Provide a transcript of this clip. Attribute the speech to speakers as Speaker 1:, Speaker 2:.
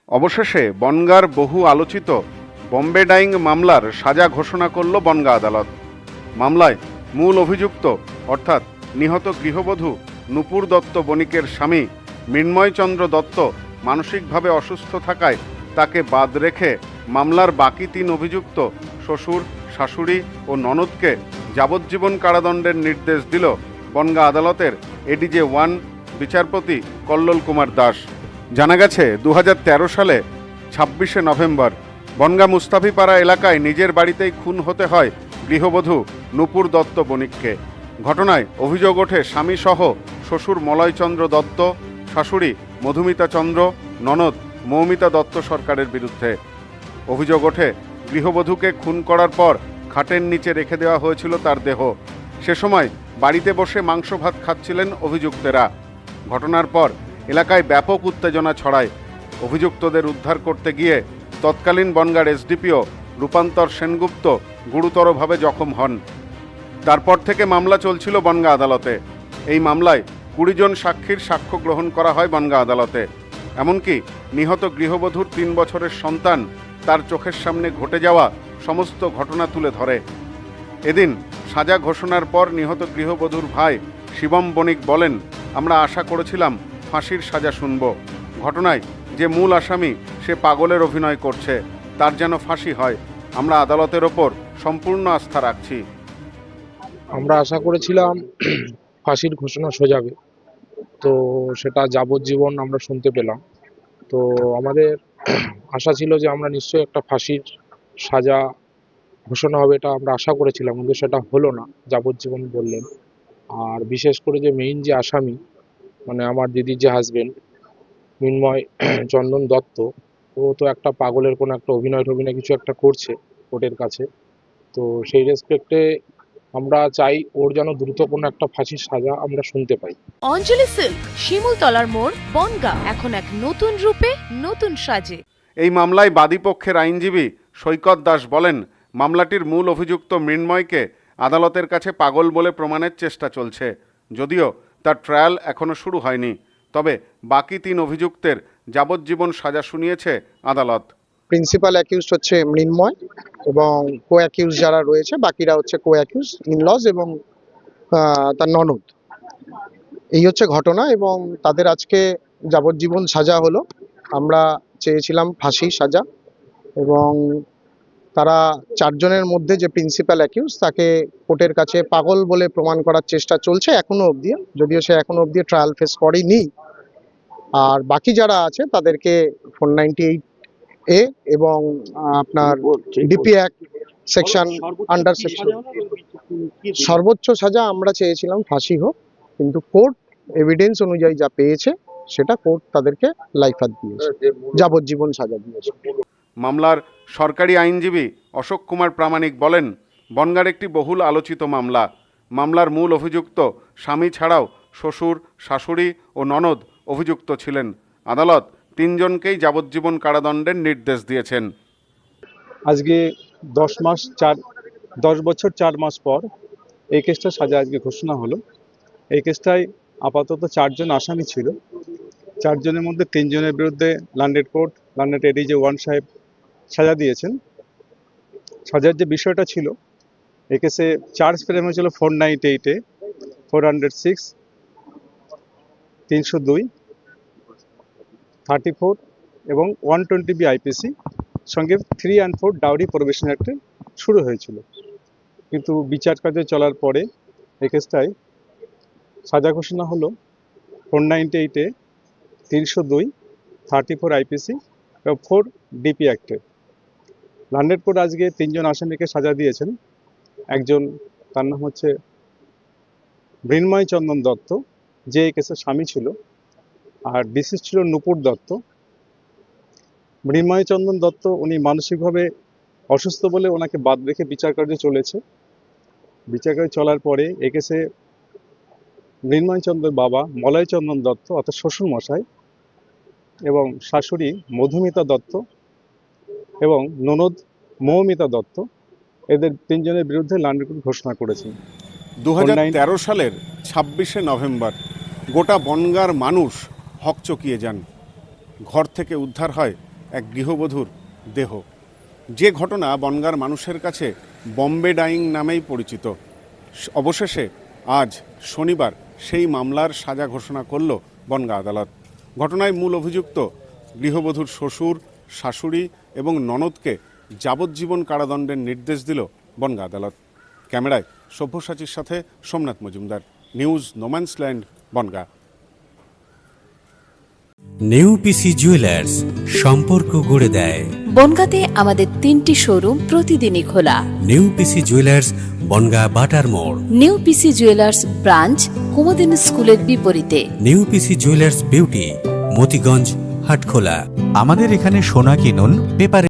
Speaker 1: অবশেষে বনগাঁর বহু আলোচিত বম্বে ডাইং মামলার সাজা ঘোষণা করল বনগাঁ আদালত। মামলায় মূল অভিযুক্ত অর্থাৎ নিহত গৃহবধূ নূপুর দত্ত বণিকের স্বামী মৃন্ময়চন্দ্র দত্ত মানসিকভাবে অসুস্থ থাকায় তাকে বাদ রেখে মামলার বাকি 3 অভিযুক্ত শ্বশুর, শাশুড়ি ও ননদকে যাবজ্জীবন কারাদণ্ডের নির্দেশ দিল বনগাঁ আদালতের এডিজে 1 বিচারপতি কল্লোল কুমার দাস। জানা গেছে 2013 সালে 26শে নভেম্বর বনগাঁ মুস্তাফিপাড়া এলাকায় নিজের বাড়িতেই খুন হতে হয় গৃহবধূ নূপুর দত্ত বণিককে। ঘটনায় অভিযোগ ওঠে স্বামীসহ শ্বশুর মলয়চন্দ্র দত্ত, শাশুড়ি মধুমিতা চন্দ্র, ননদ মৌমিতা দত্ত সরকারের বিরুদ্ধে। অভিযোগ ওঠে গৃহবধূকে খুন করার পর খাটের নিচে রেখে দেওয়া হয়েছিল তার দেহ। সে সময় বাড়িতে বসে মাংস ভাত খাচ্ছিলেন অভিযুক্তেরা। ঘটনার পর এলাকায় ব্যাপক উত্তেজনা ছড়ায়। অভিযুক্তদের উদ্ধার করতে গিয়ে তৎকালীন বনগাঁর এসডিপিও রূপান্তর সেনগুপ্ত গুরুতরভাবে জখম হন। তারপর থেকে মামলা চলছিল বনগাঁ আদালতে। এই মামলায় 20 জন সাক্ষীর সাক্ষ্য গ্রহণ করা হয় বনগাঁ আদালতে। এমনকি নিহত গৃহবধূর 3 বছরের সন্তান তার চোখের সামনে ঘটে যাওয়া সমস্ত ঘটনা তুলে ধরে। এদিন সাজা ঘোষণার পর নিহত গৃহবধূর ভাই শিবম বণিক বলেন, আমরা আশা করেছিলাম ফাঁসির সাজা শুনব। ঘটনায় যে মূল আসামি সে পাগলের অভিনয় করছে, তার যেন ফাঁসি হয়। আমরা আদালতের ওপর সম্পূর্ণ আস্থা রাখছি।
Speaker 2: আমরা আশা করেছিলাম ফাঁসির ঘোষণা সোজাবে, তো সেটা যাবজ্জীবন আমরা শুনতে পেলাম। তো আমাদের আশা ছিল যে আমরা নিশ্চয়ই একটা ফাঁসির সাজা ঘোষণা হবে, এটা আমরা আশা করেছিলাম, কিন্তু সেটা হলো না, যাবজ্জীবন বললেন। আর বিশেষ করে যে মেইন যে আসামি, মানে আমার দিদির যে হাজবেন্ড মৃন্ময় চন্দন দত্ত, ও তো একটা পাগলের কোনো একটা অভিনয় কিছু একটা করছে কোর্টের কাছে। তো সেই রেসপেক্টে আমরা চাই ওর যেন দ্রুত কোনো একটা ফাঁসির সাজা আমরা শুনতে পাই।
Speaker 3: অঞ্জলি সিল্ক, শিমুলতলার মোড়, বনগাঁ, এখন এক নতুন রূপে, নতুন সাজে।
Speaker 1: এই মামলায় বাদীপক্ষের আইনজীবী সৈকত দাস বলেন, মামলাটির মূল অভিযুক্ত মৃন্ময়কে আদালতের কাছে পাগল বলে প্রমাণের চেষ্টা চলছে, যদিও তার ট্রায়াল এখনও শুরু হয়নি। তবে বাকি 3 অভিযুক্তের যাবজ্জীবন সাজা শুনিয়েছে আদালত।
Speaker 4: প্রিন্সিপাল অ্যাকিউজড হচ্ছে মৃন্ময় এবং কো অ্যাকিউজ যারা রয়েছে বাকিরা হচ্ছে কো অ্যাকিউজ ইনলজ এবং তার ননদ। এই হচ্ছে ঘটনা এবং তাদের আজকে যাবজ্জীবন সাজা হলো। আমরা চেয়েছিলাম ফাঁসি সাজা এবং তারা 4 জনের মধ্যে যে প্রিন্সিপাল অ্যাকিউজ তাকে কোর্টের কাছে পাগল বলে প্রমাণ করার চেষ্টা চলছে এখনো অবধি, যদিও সে এখনো অবধি ট্রায়াল ফেস করেনি। আর বাকি যারা আছে তাদেরকে 498 এ এবং আপনার DP act section under section সর্বোচ্চ সাজা আমরা চেয়েছিলাম ফাঁসি হোক, কিন্তু কোর্ট এভিডেন্স অনুযায়ী যা পেয়েছে সেটা কোর্ট তাদেরকে লাইফ হাত দিয়েছে, যাবজ্জীবন সাজা দিয়েছে।
Speaker 1: মামলার সরকারি আইনজীবী অশোক কুমার প্রামাণিক বলেন, বনগাঁর একটি বহুল আলোচিত মামলা। মামলার মূল অভিযুক্ত স্বামী ছাড়াও শ্বশুর, শাশুড়ি ও ননদ অভিযুক্ত ছিলেন। আদালত 3 জনকেই যাবজ্জীবন কারাদণ্ডের নির্দেশ দিয়েছেন।
Speaker 5: আজকে 10 বছর 4 মাস পর এই কেসটা সাজা আজকে ঘোষণা হলো। এই কেসটায় আপাতত 4 জন আসামি ছিল। 4 জনের মধ্যে 3 জনের বিরুদ্ধে লন্ডন কোর্ট, লন্ডন এডিজে 1 সাহেব সাজা দিয়েছেন। সাজার যে বিষয়টা ছিল, এই কেসে চার্জ ফ্রেম হয়েছিল 498 এ, 406, 302, 34 এবং 120 বি আইপিসি সঙ্গে 3 and 4 ডাউরি প্রোহিবিশন অ্যাক্টে শুরু হয়েছিল। কিন্তু বিচার কার্য চলার পরে এই কেসটায় সাজা ঘোষণা হলো 498 এ, 302, 34 আইপিসি এবং 4 ডিপি অ্যাক্টে। লন্ডন কোর্ট আজকে 3 জন আসামিকে সাজা দিয়েছেন। একজন, তার নাম হচ্ছে মৃন্ময় চন্দন দত্ত, যে এই কেসের স্বামী ছিল, আর ডিসিজ ছিল নূপুর দত্ত। মৃন্ময় চন্দন দত্ত উনি মানসিকভাবে অসুস্থ বলে ওনাকে বাদ রেখে বিচার কার্য চলেছে। বিচার কার্য চলার পরে এ কেসে মৃন্ময় চন্দ্রের বাবা মলয় চন্দন দত্ত অর্থাৎ শ্বশুর মশাই এবং শাশুড়ি মধুমিতা দত্ত এবং ননদ মৌমিতা দত্ত, এদের 3 জনের বিরুদ্ধে লন্ডন কোর্ট ঘোষণা করেছেন।
Speaker 1: 2013 সালের 26শে নভেম্বর গোটা বনগাঁর মানুষ হকচকিয়ে যান। ঘর থেকে উদ্ধার হয় এক গৃহবধূর দেহ। যে ঘটনা বনগাঁর মানুষের কাছে বম্বে ডাইং নামেই পরিচিত। অবশেষে আজ শনিবার সেই মামলার সাজা ঘোষণা করল বনগাঁ আদালত। ঘটনায় মূল অভিযুক্ত গৃহবধূর শ্বশুর, শাশুড়ি এবং ননদকে যাবজ্জীবন কারাদণ্ডের নির্দেশ দিল বনগাঁ আদালত। ক্যামেরায় সব্যসাচীর সাথে Somnath Majumdar, news no man's land, Bangaon.
Speaker 6: New PC jewellers, সম্পর্ক গড়ে দেয়।
Speaker 3: বনগাঁতে আমাদের 3টি শোরুম প্রতিদিনই খোলা।
Speaker 6: নেউপিসি জুয়েলার্স, বনগাঁ বাটার মোড়।
Speaker 3: New PC jewellers branch Kumudini স্কুলের বিপরীতে।
Speaker 6: New PC jewellers beauty, Motiganj, Hatkhola.
Speaker 7: আমাদের এখানে সোনা কিনুন পেপারে।